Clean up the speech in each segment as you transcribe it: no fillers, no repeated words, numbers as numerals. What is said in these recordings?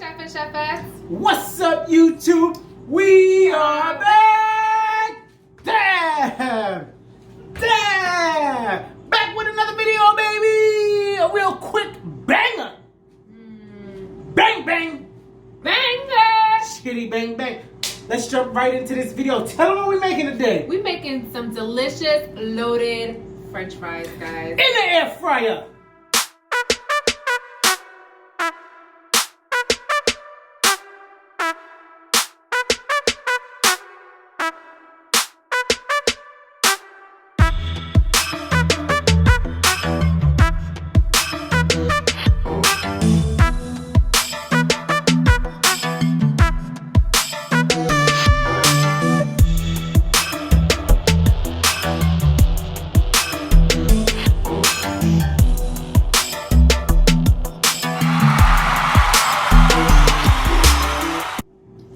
Chef and Chefettes. What's up, YouTube? We are back! Damn! Back with another video, baby! A real quick banger! Bang, bang! Banger! Shitty bang, bang. Let's jump right into this video. Tell them what we're making today. We're making some delicious loaded French fries, guys. In the air fryer.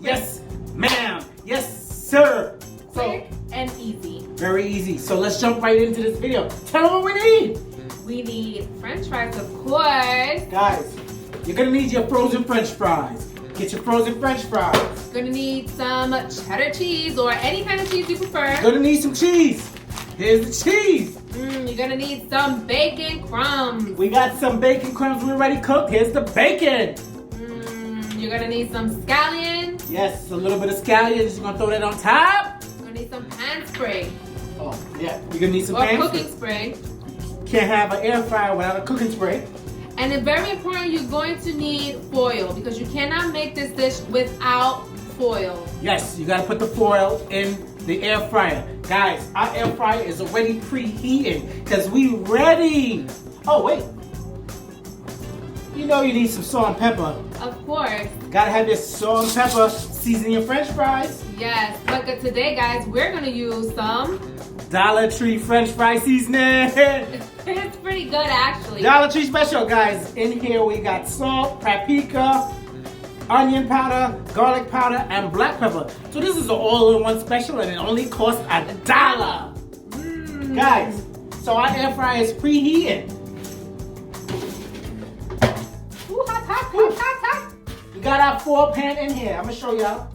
Yes, ma'am. Yes, sir. Quick and easy. Very easy. So let's jump right into this video. Tell them what we need. We need French fries, of course. Guys, you're gonna need your frozen French fries. Get your frozen French fries. Gonna need some cheddar cheese or any kind of cheese you prefer. You're gonna need some cheese. Here's the cheese. You're gonna need some bacon crumbs. We got some bacon crumbs we already cooked. Here's the bacon. You're gonna need some scallions. Yes, a little bit of scallions. You're gonna throw that on top. You're gonna need some pan spray Oh, yeah. You're gonna need some or pan cooking spray. Can't have an air fryer without a cooking spray. And it's very important, you're going to need foil because you cannot make this dish without foil. Yes, you gotta put the foil in the air fryer. Guys, our air fryer is already preheating because we ready. Oh, wait. You know you need some salt and pepper. Of course. Gotta have your salt and pepper. Season your French fries. Yes, but today, guys, we're gonna use some. Dollar Tree French fry seasoning. It's pretty good, actually. Dollar Tree special, guys. In here we got salt, paprika, onion powder, garlic powder, and black pepper. So this is an all-in-one special, and it only costs $1. Guys, so our air fryer is preheating. Ooh, hot, hot, hot, hot, hot. We got our 4-pan in here. I'm gonna show y'all.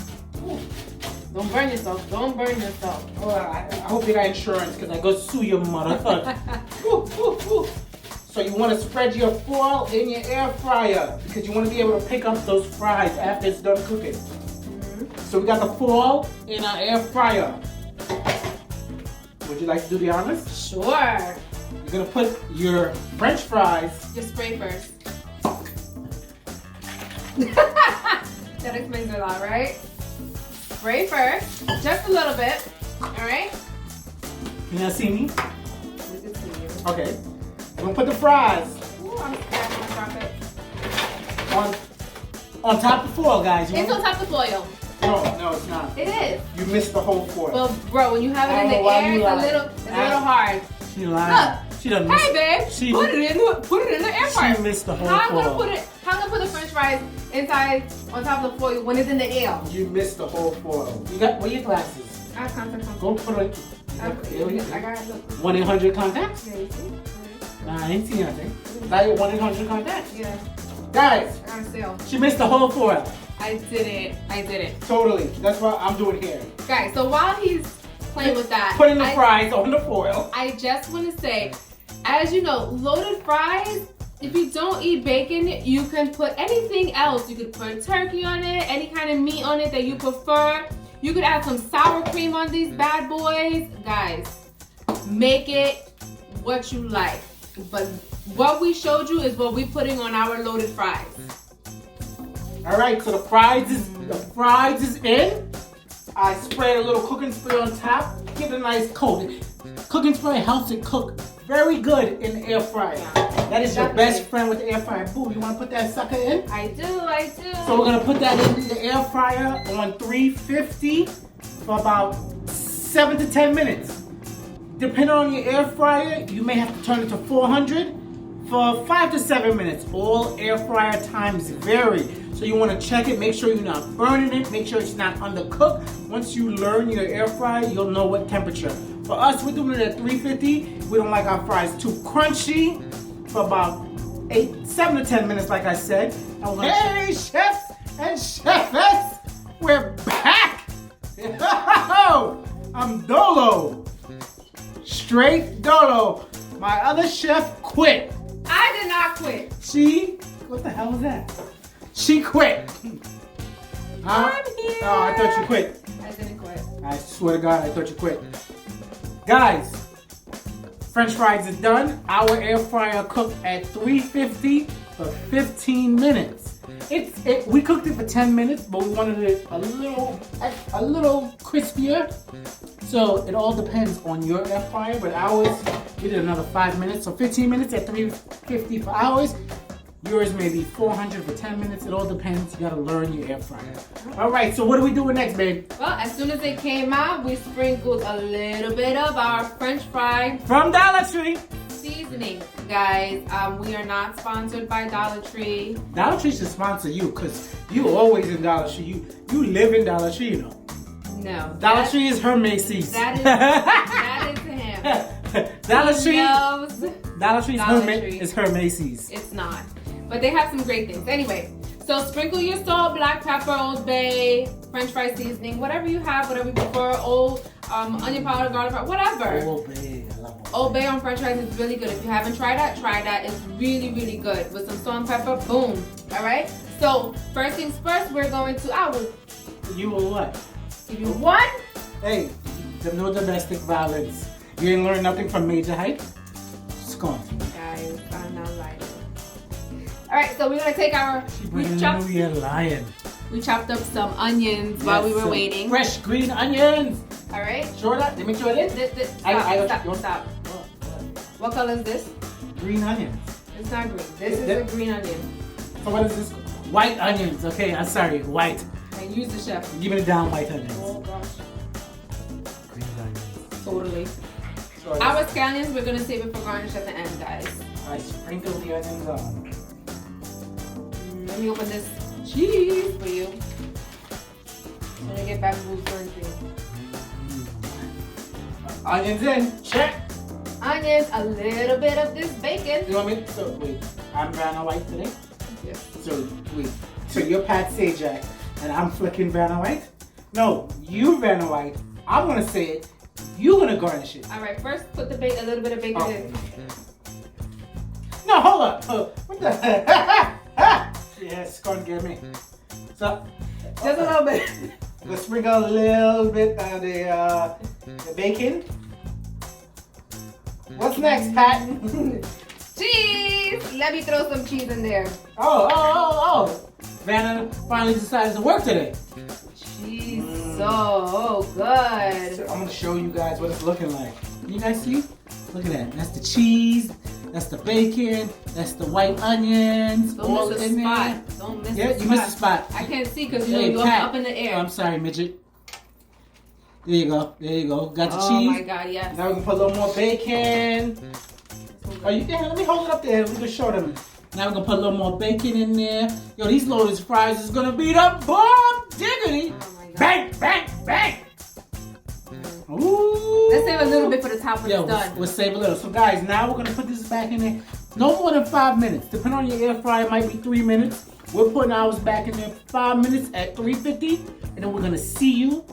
Don't burn yourself. Don't burn yourself. Oh, I hope you got insurance because I go sue your mother. So you want to spread your foil in your air fryer because you want to be able to pick up those fries after it's done cooking. So we got the foil in our air fryer. Would you like to do the honors? Sure. You're going to put your French fries. Just spray first. That explains a lot, right? Spray first, just a little bit. All right? Can y'all see me? We can see you. Okay. I'm going to put the fries Ooh, I'm scared I'm gonna drop it. on top of the foil, guys. You It's want- on top of the foil. No, it's not. It is. You missed the whole foil. Well, bro, when you have it I in don't the know why air, you it's a lie. little hard. She lied. Look. She done Hey, babe, She- put it in the air fryer. She missed the whole How I'm foil. gonna put it? How I'm gonna put the French fries inside on top of the foil when it's in the air? You missed the whole foil. You got, where your glasses? I have contact. Go put it. I got it. Look. 1-800 contacts? Yeah, you see? Nah, I ain't see nothing. Now you're 1-800 contacts. Yeah, Guys, I got a sale. she missed the whole foil. I did it. Totally. That's what I'm doing here. Guys, so while he's playing with that, Putting the fries on the foil. I just want to say, as you know, loaded fries, if you don't eat bacon, you can put anything else. You could put turkey on it, any kind of meat on it that you prefer. You could add some sour cream on these bad boys. Guys, make it what you like. But what we showed you is what we're putting on our loaded fries. All right, so the fries is in. I sprayed a little cooking spray on top. Give it a nice coat. Cooking spray helps it cook very good in the air fryer. That is your best friend with the air fryer. Boo, you want to put that sucker in? I do. So we're gonna put that in the air fryer on 350 for about 7 to 10 minutes. Depending on your air fryer, you may have to turn it to 400 for 5 to 7 minutes. All air fryer times vary. So you want to check it, make sure you're not burning it, make sure it's not undercooked. Once you learn your air fryer, you'll know what temperature. For us, we're doing it at 350. We don't like our fries too crunchy. For about 7 to 10 minutes, like I said. And we're gonna hey, chefs! and chefs, we're back. I'm Dolo. Straight Dolo. My other chef quit. I did not quit. What the hell was that? She quit. I'm here. Oh, I thought you quit. I didn't quit. I swear to God, I thought you quit. Guys, French fries is done. Our air fryer cooked at 350 for 15 minutes. We cooked it for 10 minutes, but we wanted it a little crispier. So it all depends on your air fryer, but ours, we did another 5 minutes. So 15 minutes at 350 for ours. Yours may be 400 for 10 minutes. It all depends. You gotta learn your air fryer. All right, so what are we doing next, babe? Well, as soon as it came out, we sprinkled a little bit of our French fry From Dollar Tree. seasoning. Guys, we are not sponsored by Dollar Tree. Dollar Tree should sponsor you, because you always in Dollar Tree. You live in Dollar Tree, you know. No. Dollar Tree is her Macy's. That is him. Dollar Tree. Dollar Tree is her Macy's. It's not. But they have some great things. Anyway, so sprinkle your salt, black pepper, Old Bay, French fry seasoning, whatever you have, whatever you prefer, onion powder, garlic powder, whatever. Old Bay, I love Old Bay on French fries is really good. If you haven't tried that, try that. It's really, really good. With some salt and pepper, boom. All right? So, first things first, we're going to, You will what? give you one. Hey, no domestic violence. You ain't learned nothing from Major Height? Scorn. Guys, I'm not lying. All right, so we're gonna take our. We chopped up some onions while we were waiting. Fresh green onions. All right. Sure that? Let me show it in. Stop. What color is this? Green onions. It's not green. This is a green onion. So what is this? White onions. Okay, I'm sorry. White. And use the chef. Give me the down white onions. Oh gosh. Green onions. Totally. So Our scallions, we're gonna save it for garnish at the end, guys. I sprinkle the onions on. Let me open this cheese for you. I'm gonna get bamboo currency. Onions in. Check. Onions, a little bit of this bacon. You want me? So wait, I'm Vanna White today. Yes. So wait, so you're Pat Sajak and I'm flicking Vanna White? No, you Vanna White. I'm gonna say it. You're gonna garnish it. All right. First, put the a little bit of bacon in. No, hold up. What the heck? Yeah, it's gonna get me. So Just a little bit. let's sprinkle a little bit of the bacon. What's next, Pat? Cheese! Let me throw some cheese in there. Oh. Vanna finally decided to work today. Cheese, so good. So I'm gonna show you guys what it's looking like. You guys see? Look at that. That's the cheese. That's the bacon. That's the white onions. Don't miss the spot. Don't miss the spot. You missed the spot. I can't see because you're up in the air. Oh, I'm sorry, midget. There you go. Got the cheese. Oh my God, yes. Now we can put a little more bacon. Oh, you can. Let me hold it up there. We can show them. Now we're gonna put a little more bacon in there. Yo, these Lotus fries is gonna be the bomb diggity. Oh my God. Bang, bang, bang. Ooh. Let's save a little bit for the top when it's done. We'll save a little. So guys, now we're gonna put this back in there. No more than 5 minutes. Depending on your air fryer, it might be 3 minutes. We're putting ours back in there 5 minutes at 350, and then we're gonna see you.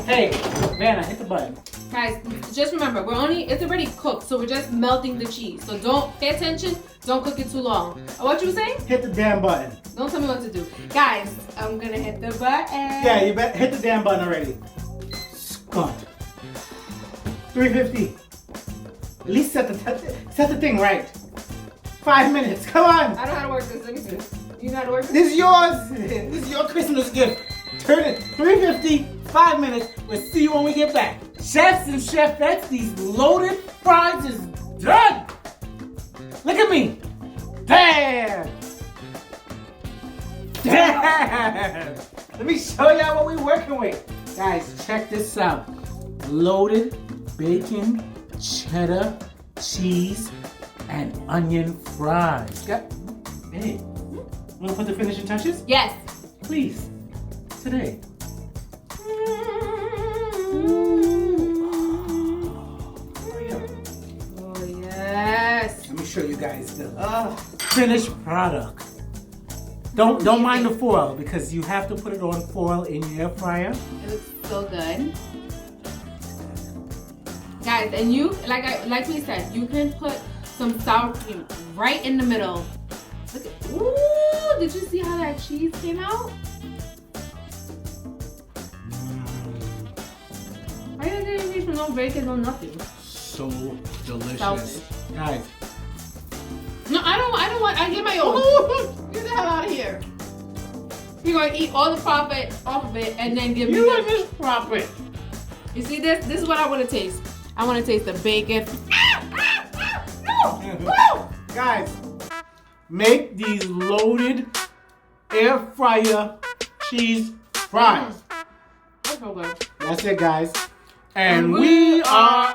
Hey, Vanna, hit the button. Guys, just remember, it's already cooked, so we're just melting the cheese. So don't pay attention, don't cook it too long. What you were saying? Hit the damn button. Don't tell me what to do. Guys, I'm gonna hit the button. Yeah, you better hit the damn button already. Scott. 350. At least set the thing right. 5 minutes. Come on. I don't know how to work this. Let me see. You know how to work this? This is yours. This is your Christmas gift. Turn it 350. 5 minutes. We'll see you when we get back. Chefs and chefettes, these loaded fries is done. Look at me. Damn. Let me show y'all what we're working with. Guys, check this out. Loaded bacon, cheddar, cheese, and onion fries. Hey, want to put the finishing touches? Yes. Please. Today. Oh, yes. Let me show you guys the finished product. Don't mind the foil because you have to put it on foil in your air fryer. It looks so good. Guys, and you, like we said, you can put some sour cream right in the middle. Look at, ooh, did you see how that cheese came out? I didn't need no bacon, no nothing. So delicious. Selfish. Guys. No, I don't want, I get my own. Get the hell out of here. You're going to eat all the profit off of it and then give me You want this profit. You see this? This is what I want to taste. I want to taste the bacon. No! Guys, make these loaded air fryer cheese fries. That's so good. That's it, guys. And we are